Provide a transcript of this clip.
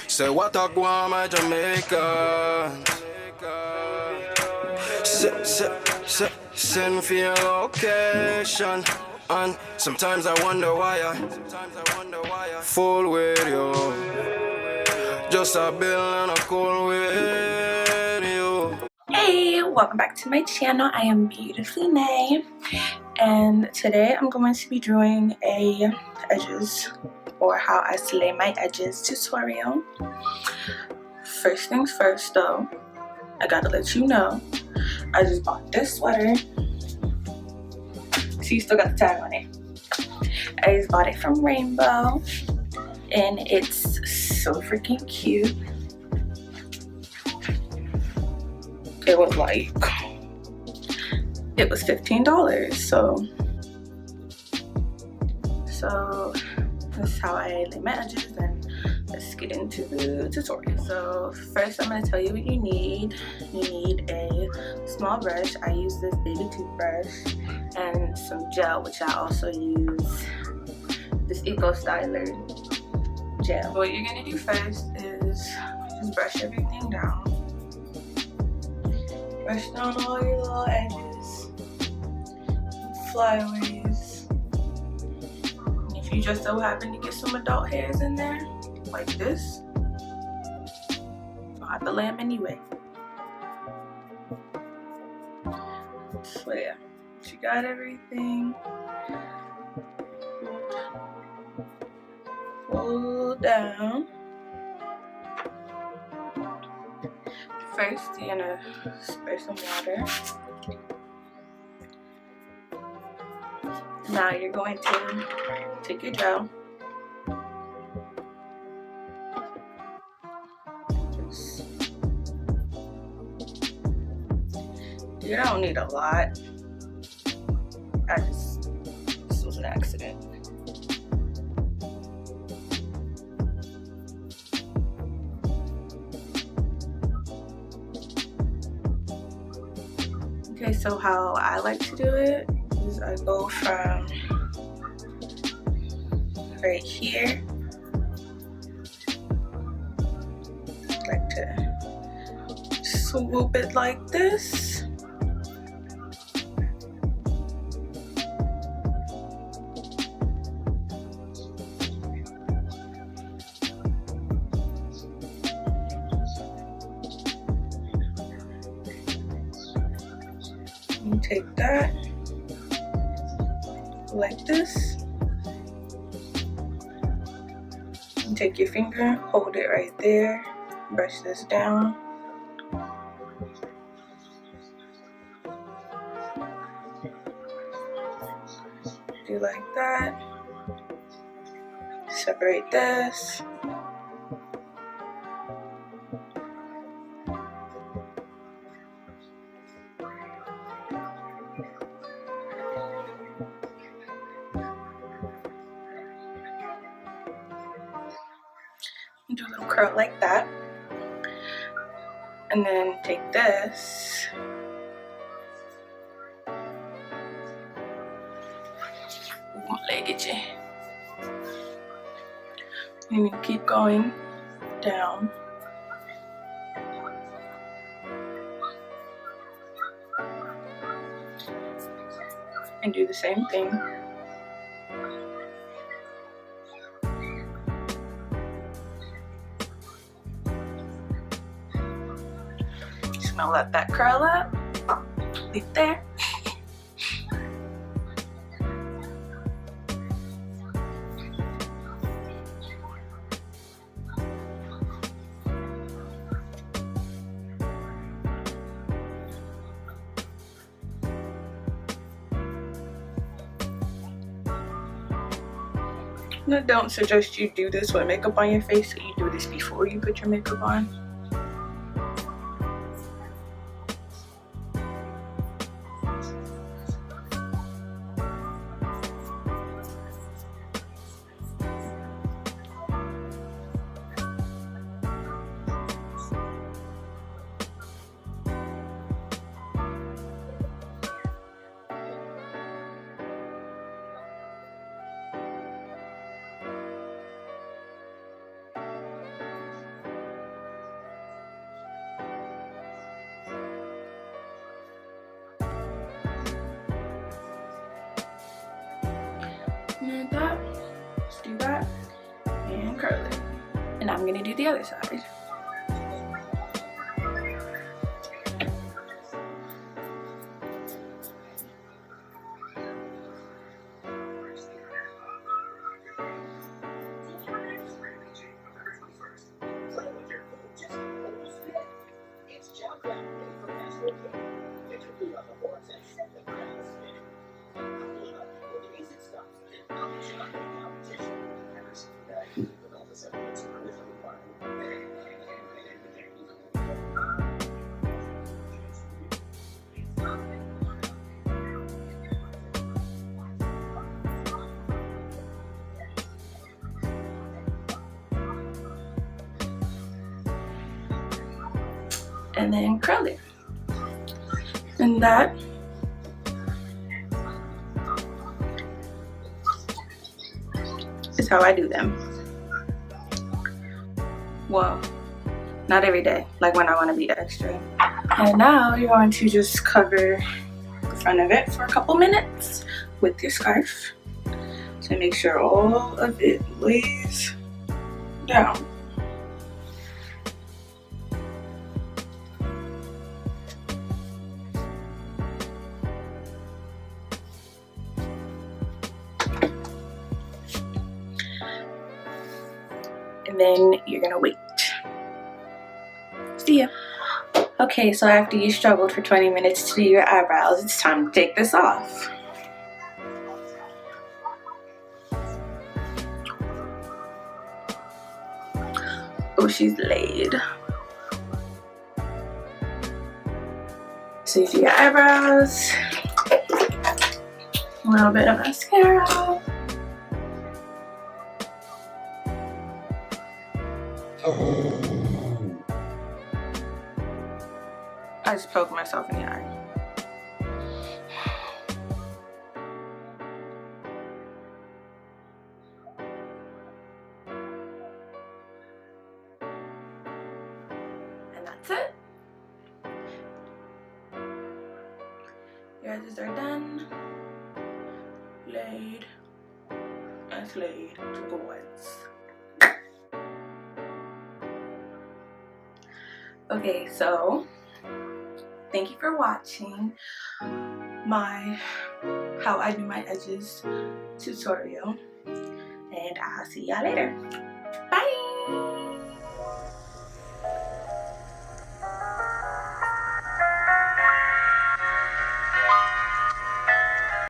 Say what I want, my Jamaican. Send for your location. And sometimes I wonder why I fool with you. Just a bill and a cool with you. Hey, welcome back to my channel. I am Beautifully Nay, and today I'm going to be doing a edges or how I slay my edges tutorial. First things first though, I gotta let you know I just bought this sweater. See, you still got the tag on it. I just bought it from Rainbow and it's so freaking cute. It was $15, so that's how I lay my edges, and let's get into the tutorial. So first I'm going to tell you what you need. You need a small brush. I use this baby toothbrush and some gel, which I also use this Eco Styler gel. What you're going to do first is just brush everything down. Brush down all your little edges, flyaways. And if you just so happen to get some adult hairs in there, like this, you'll have to lay them anyway. So yeah, you got everything. Pull down. First, you're gonna spray some water. Now you're going to take your gel. You don't need a lot. This was an accident. Okay, so how I like to do it is I go from right here, like to swoop it like this. You take that like this, and take your finger, hold it right there, brush this down. Do like that. Separate this. Do a little curl like that, and then take this leg itchy, and you keep going down. And do the same thing. Just gonna let that curl up. Leave it there. I don't suggest you do this with makeup on your face, so you do this before you put your makeup on. And that, let's do that and curl it. And I'm gonna do the other side. And then curl it. And that is how I do them. Well, not every day, like when I want to be extra. And now you're going to just cover the front of it for a couple minutes with your scarf to make sure all of it lays down. And then you're gonna wait. See ya. Okay, so after you struggled for 20 minutes to do your eyebrows, it's time to take this off. Oh, she's laid. So you do your eyebrows, a little bit of mascara. I just poked myself in the eye. And that's it. Your edges are done, laid, and slayed to the woods. Okay, so thank you for watching my how I do my edges tutorial, and I'll see y'all later.